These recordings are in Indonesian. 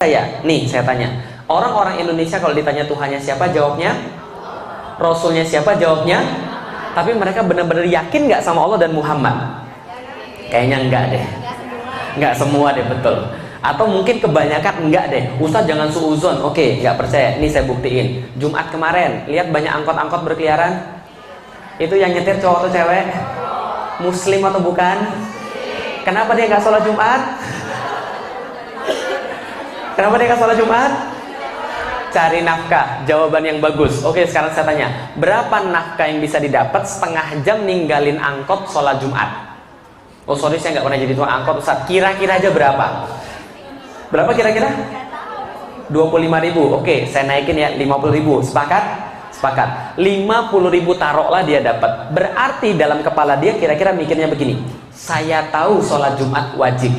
Saya tanya, orang-orang Indonesia kalau ditanya Tuhannya siapa, jawabnya Rasulnya siapa, jawabnya. Tapi mereka benar-benar yakin nggak sama Allah dan Muhammad? Kayaknya enggak deh. Nggak semua deh, betul. Atau mungkin kebanyakan enggak deh. Ustaz jangan suuzon. Oke, nggak percaya. Ini saya buktiin. Jumat kemarin, lihat banyak angkot-angkot berkeliaran. Itu yang nyetir cowok atau cewek? Muslim atau bukan? Kenapa dia nggak sholat Jumat? Kenapa dia nggak sholat Jumat? Cari nafkah. Jawaban yang bagus. Oke, sekarang saya tanya, berapa nafkah yang bisa didapat setengah jam ninggalin angkot sholat Jumat? Oh sorry, saya nggak pernah jadi tukang angkot, Ustaz. Kira-kira aja berapa? Berapa kira-kira? 25.000. Oke, saya naikin ya 50.000. Sepakat? Sepakat. 50.000 taruhlah dia dapat. Berarti dalam kepala dia kira-kira mikirnya begini. Saya tahu sholat Jumat wajib.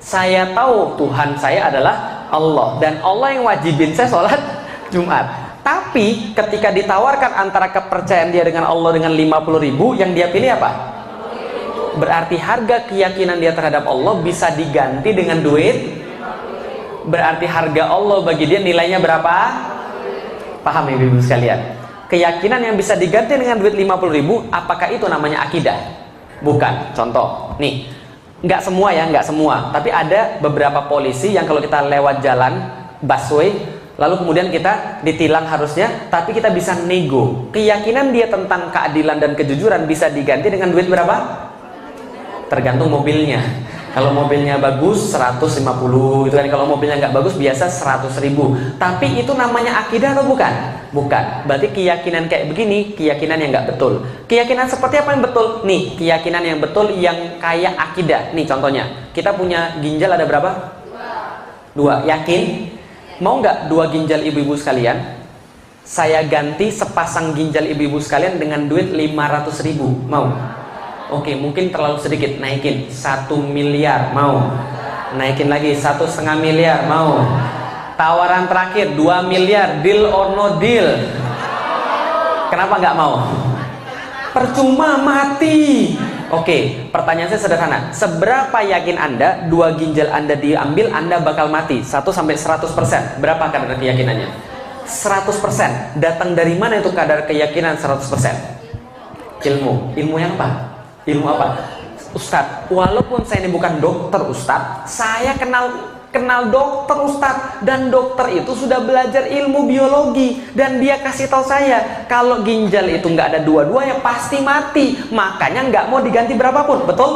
Saya tahu Tuhan saya adalah Allah, dan Allah yang wajibin saya sholat Jumat. Tapi ketika ditawarkan antara kepercayaan dia dengan Allah dengan 50.000, yang dia pilih apa? Berarti harga keyakinan dia terhadap Allah bisa diganti dengan duit. Berarti harga Allah bagi dia nilainya berapa? Paham ibu-ibu sekalian? Keyakinan yang bisa diganti dengan duit 50.000, apakah itu namanya akidah? Bukan. Contoh, nih, nggak semua ya, nggak semua. Tapi ada beberapa polisi yang kalau kita lewat jalan busway, lalu kemudian kita ditilang harusnya, tapi kita bisa nego. Keyakinan dia tentang keadilan dan kejujuran bisa diganti dengan duit berapa? Tergantung mobilnya. Kalau mobilnya bagus 150 itu kan, kalau mobilnya nggak bagus biasa 100.000. Tapi itu namanya akidah atau bukan? Bukan. Berarti keyakinan kayak begini keyakinan yang nggak betul. Keyakinan seperti apa yang betul? Nih, keyakinan yang betul yang kayak akidah. Nih contohnya, kita punya ginjal ada berapa? Dua. Yakin? Mau nggak 2 ginjal ibu-ibu sekalian saya ganti sepasang ginjal ibu-ibu sekalian dengan duit 500.000? Mau? Oke, mungkin terlalu sedikit, naikin 1 miliar, mau? Naikin lagi 1,5 miliar, mau? Tawaran terakhir 2 miliar, deal or no deal? Kenapa nggak mau? Percuma, mati. Oke, pertanyaan saya sederhana. Seberapa yakin Anda 2 ginjal Anda diambil Anda bakal mati? 1 sampai 100%. Berapa kadar keyakinannya? 100%. Datang dari mana itu kadar keyakinan 100%? Ilmu. Ilmu yang apa? Ilmu apa? Ustadz, walaupun saya ini bukan dokter Ustadz, saya kenal dokter Ustadz, dan dokter itu sudah belajar ilmu biologi, dan dia kasih tahu saya kalau ginjal itu nggak ada dua-duanya pasti mati, makanya nggak mau diganti berapapun. Betul?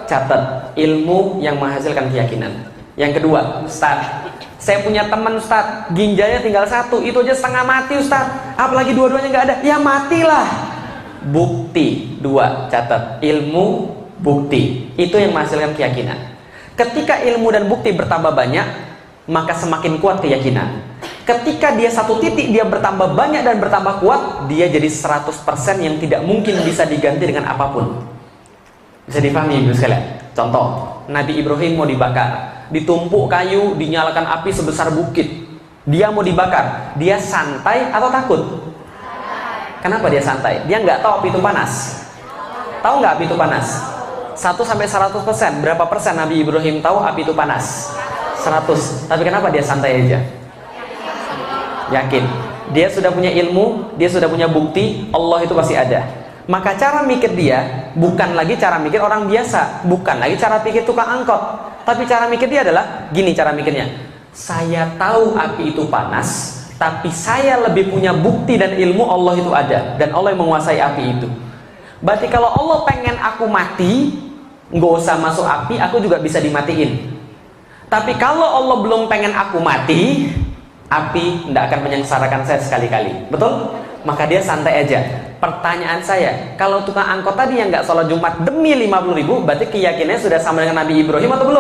Catat, ilmu yang menghasilkan keyakinan. Yang kedua, Ustadz, saya punya teman Ustadz, ginjalnya tinggal 1, itu aja setengah mati Ustadz, apalagi dua-duanya nggak ada, ya matilah. Bukti. 2, catat, ilmu, bukti, itu yang menghasilkan keyakinan. Ketika ilmu dan bukti bertambah banyak, maka semakin kuat keyakinan. Ketika dia satu titik dia bertambah banyak dan bertambah kuat, dia jadi 100% yang tidak mungkin bisa diganti dengan apapun. Bisa dipahami ibu sekalian? Contoh, Nabi Ibrahim mau dibakar, ditumpuk kayu, dinyalakan api sebesar bukit, dia mau dibakar, dia santai atau takut? Kenapa dia santai? Dia nggak tahu api itu panas. Tahu nggak api itu panas? 1 sampai 100%. Berapa persen Nabi Ibrahim tahu api itu panas? 100. Tapi kenapa dia santai aja? Yakin. Dia sudah punya ilmu, dia sudah punya bukti, Allah itu pasti ada. Maka cara mikir dia bukan lagi cara mikir orang biasa, bukan lagi cara pikir tukang angkot. Tapi cara mikir dia adalah gini cara mikirnya. Saya tahu api itu panas, tapi saya lebih punya bukti dan ilmu Allah itu ada, dan Allah yang menguasai api itu. Berarti kalau Allah pengen aku mati, nggak usah masuk api, aku juga bisa dimatiin. Tapi kalau Allah belum pengen aku mati, api tidak akan menyengsarakan saya sekali-kali. Betul? Maka dia santai aja. Pertanyaan saya, kalau tukang angkot tadi yang nggak sholat Jumat demi 50.000, berarti keyakinannya sudah sama dengan Nabi Ibrahim atau belum?